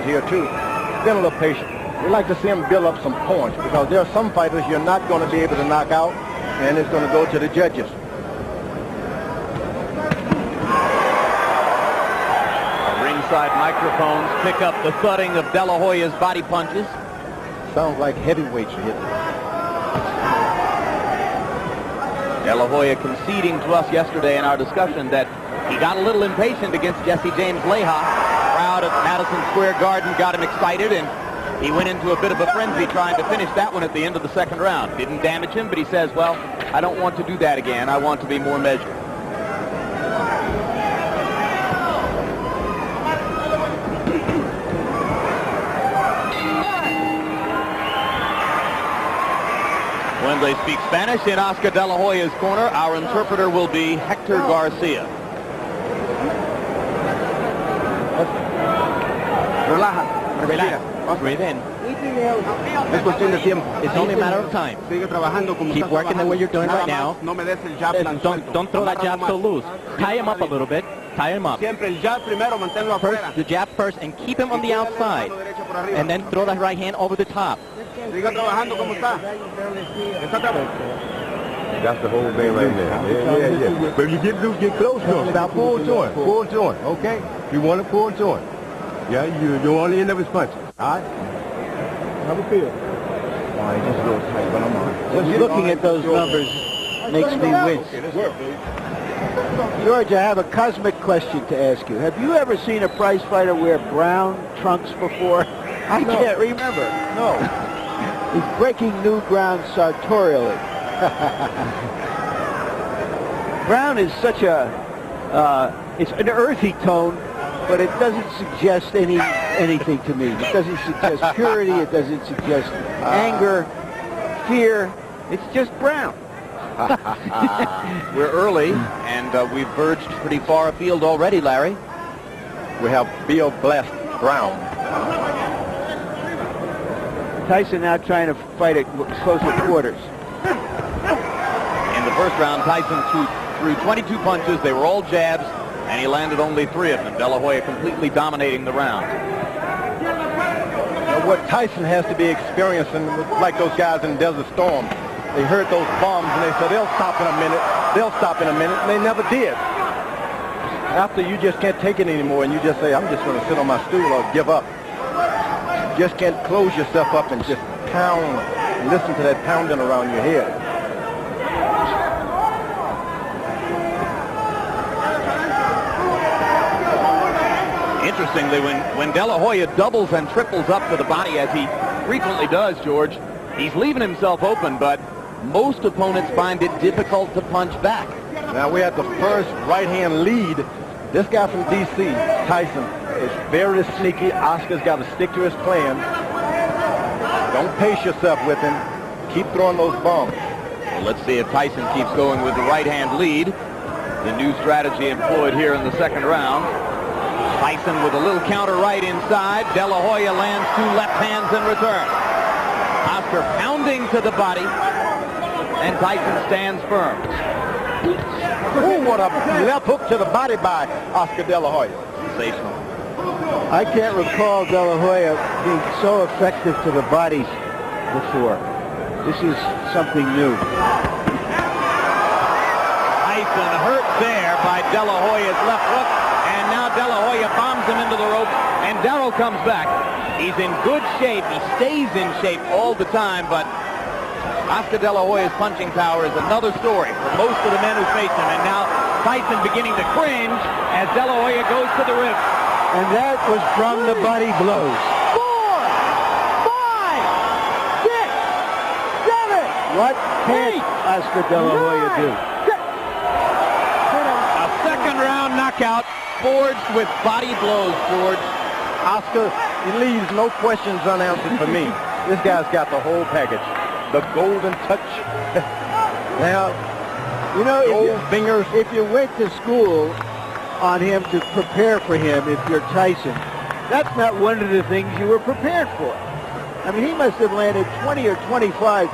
here, too. Been a little patient. We like to see him build up some points because there are some fighters you're not going to be able to knock out, and it's going to go to the judges. Ringside microphones pick up the thudding of De La Hoya's body punches. Sounds like heavyweights are hitting. De La Hoya conceding to us yesterday in our discussion that he got a little impatient against Jesse James Leija. The crowd at Madison Square Garden got him excited, and he went into a bit of a frenzy trying to finish that one at the end of the second round. Didn't damage him, but he says, well, I don't want to do that again. I want to be more measured. When they speak Spanish in Oscar De La Hoya's corner, our interpreter will be Hector Garcia. Relaja. Breathe in. Es cuestión de tiempo. It's only a matter of time. Keep working the way you're doing right now. Don't throw that jab so loose. Tie him up a little bit. Tie him up. First, the jab first, and keep him on the outside. And then throw that right hand over the top. That's the whole thing right there. Yeah. But if you get loose, get close to him. Stop pulling to him. Pull to him, okay? You want to pull to him. Yeah, you only end up his punch. All right? How do you feel? Oh, he just goes tight, but I'm on. Just looking at those numbers makes me wince. George, I have a cosmic question to ask you. Have you ever seen a prize fighter wear brown trunks before? I can't remember. No. He's breaking new ground sartorially. Brown is such a, it's an earthy tone, but it doesn't suggest anything to me. It doesn't suggest purity. It doesn't suggest anger, fear. It's just brown. We're early, and we've verged pretty far afield already, Larry. We have Bill Blast Brown. Tyson now trying to fight at closer quarters. In the first round, Tyson threw 22 punches. They were all jabs, and he landed only 3 of them. De La Hoya completely dominating the round. Now, what Tyson has to be experiencing, like those guys in Desert Storm, they heard those bombs, and they said, they'll stop in a minute. They'll stop in a minute, and they never did. After you just can't take it anymore, and you just say, I'm just going to sit on my stool or give up. You just can't close yourself up and just pound, and listen to that pounding around your head. Interestingly, when De La Hoya doubles and triples up to the body, as he frequently does, George, he's leaving himself open, but most opponents find it difficult to punch back. Now, we had the first right-hand lead. This guy from D.C., Tyson, is very sneaky. Oscar's got to stick to his plan. Don't pace yourself with him. Keep throwing those bombs. Well, let's see if Tyson keeps going with the right-hand lead. The new strategy employed here in the second round. Tyson with a little counter right inside. De La Hoya lands 2 left hands in return. Oscar pounding to the body, and Tyson stands firm. Oh, what a left hook to the body by Oscar De La Hoya. Sensational. I can't recall De La Hoya being so effective to the bodies before. This is something new. Tyson hurt there by De La Hoya's left hook, and now De La Hoya bombs him into the rope, and Darrow comes back. He's in good shape. He stays in shape all the time, but Oscar De La Hoya's punching power is another story for most of the men who face him. And now Tyson beginning to cringe as De La Hoya goes to the ribs. And that was from the body blows. 4, 5, 6, 7. What can Oscar De La Hoya do? A second round knockout forged with body blows, George. Oscar, he leaves no questions unanswered for me. This guy's got the whole package. The golden touch. Now, you know, if you went to school on him to prepare for him, if you're Tyson, that's not one of the things you were prepared for. I mean, he must have landed 20 or 25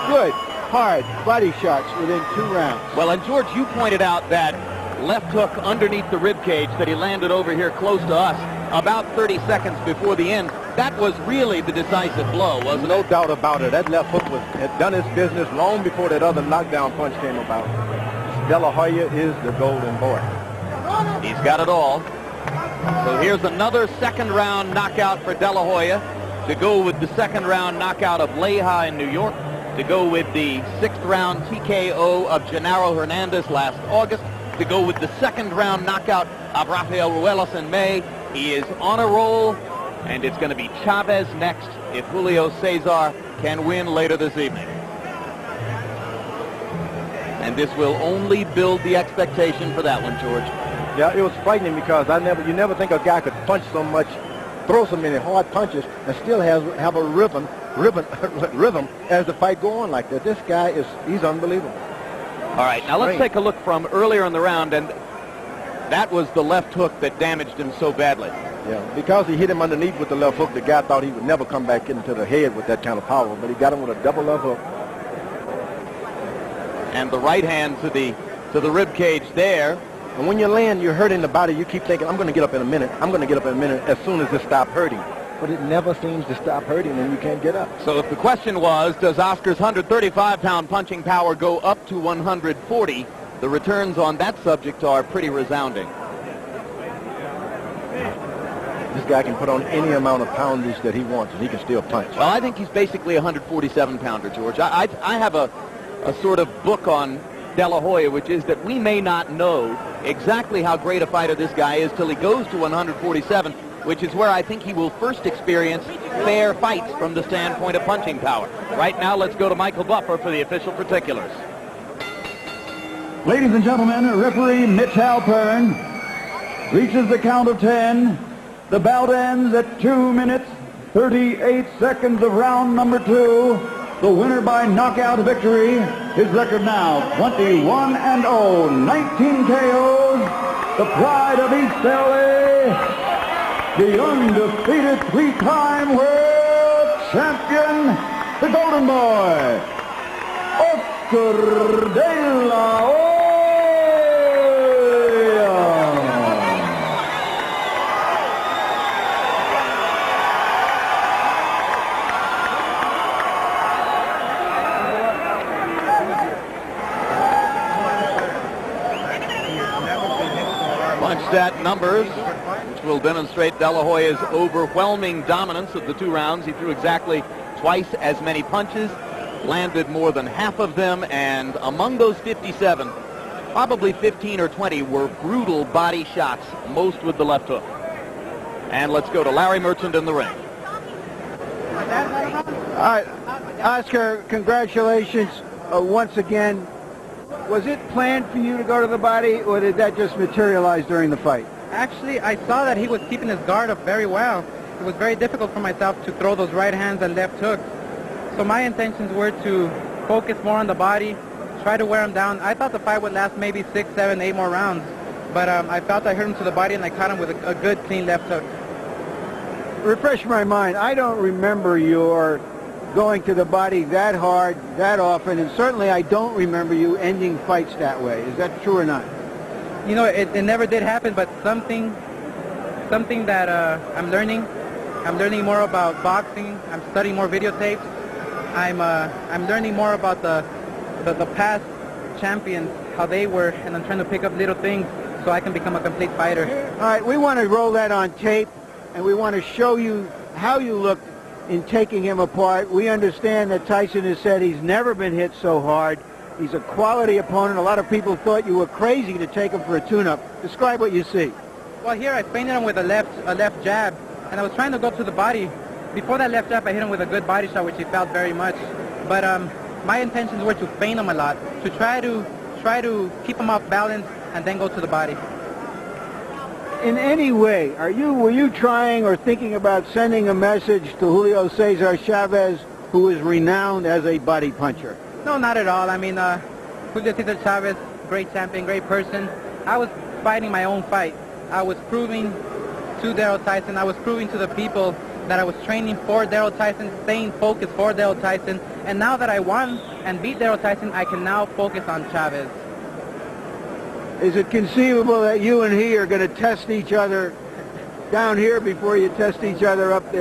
good, hard body shots within 2 rounds. Well, and George, you pointed out that left hook underneath the rib cage that he landed over here close to us. about 30 seconds before the end. That was really the decisive blow, wasn't it? No doubt about it. That left hook had done its business long before that other knockdown punch came about. De La Hoya is the golden boy. He's got it all. So here's another second-round knockout for De La Hoya to go with the second-round knockout of Leija in New York, to go with the sixth-round TKO of Genaro Hernandez last August, to go with the second-round knockout of Rafael Ruelas in May. He is on a roll, and it's going to be Chavez next if Julio Cesar can win later this evening. And this will only build the expectation for that one, George. Yeah, it was frightening because you never think a guy could punch so much, throw so many hard punches, and still have a rhythm as the fight go on like that. This guy he's unbelievable. All right, now let's take a look from earlier in the round, and that was the left hook that damaged him so badly. Yeah, because he hit him underneath with the left hook, the guy thought he would never come back into the head with that kind of power, but he got him with a double left hook. And the right hand to the rib cage there. And when you land, you're hurting the body. You keep thinking, I'm going to get up in a minute. I'm going to get up in a minute as soon as it stops hurting. But it never seems to stop hurting, and you can't get up. So if the question was, does Oscar's 135-pound punching power go up to 140, the returns on that subject are pretty resounding. This guy can put on any amount of poundage that he wants, and he can still punch. Well, I think he's basically a 147-pounder, George. I have a sort of book on De La Hoya, which is that we may not know exactly how great a fighter this guy is till he goes to 147, which is where I think he will first experience fair fights from the standpoint of punching power. Right now, let's go to Michael Buffer for the official particulars. Ladies and gentlemen, referee Mitch Halpern reaches the count of 10. The bout ends at 2 minutes, 38 seconds of round number 2. The winner by knockout victory. His record now 21-0, 19 KOs. The pride of East LA, the undefeated 3-time world champion, the Golden Boy, Oscar De La Hoya. Stat numbers, which will demonstrate De La Hoya's overwhelming dominance of the 2 rounds. He threw exactly twice as many punches, landed more than half of them, and among those 57, probably 15 or 20 were brutal body shots, most with the left hook. And let's go to Larry Merchant in the ring. All right, Oscar, congratulations once again. Was it planned for you to go to the body, or did that just materialize during the fight? Actually, I saw that he was keeping his guard up very well. It was very difficult for myself to throw those right hands and left hooks. So my intentions were to focus more on the body, try to wear him down. I thought the fight would last maybe 6, 7, 8 more rounds. But I felt I hit him to the body, and I caught him with a good, clean left hook. Refresh my mind. I don't remember your going to the body that hard, that often, and certainly I don't remember you ending fights that way. Is that true or not? You know, it never did happen, but something that I'm learning. I'm learning more about boxing. I'm studying more videotapes. I'm learning more about the past champions, how they were, and I'm trying to pick up little things so I can become a complete fighter. All right, we want to roll that on tape, and we want to show you how you looked in taking him apart. We understand that Tyson has said he's never been hit so hard. He's a quality opponent. A lot of people thought you were crazy to take him for a tune-up. Describe what you see. Well, here I feinted him with a left jab, and I was trying to go to the body. Before that left jab, I hit him with a good body shot, which he felt very much. But my intentions were to feint him a lot, to try to keep him off balance and then go to the body. In any way, were you trying or thinking about sending a message to Julio Cesar Chavez, who is renowned as a body puncher? No, not at all. I mean, Julio Cesar Chavez, great champion, great person. I was fighting my own fight. I was proving to Daryl Tyson, I was proving to the people that I was training for Daryl Tyson, staying focused for Daryl Tyson, and now that I won and beat Daryl Tyson, I can now focus on Chavez. Is it conceivable that you and he are going to test each other down here before you test each other up there.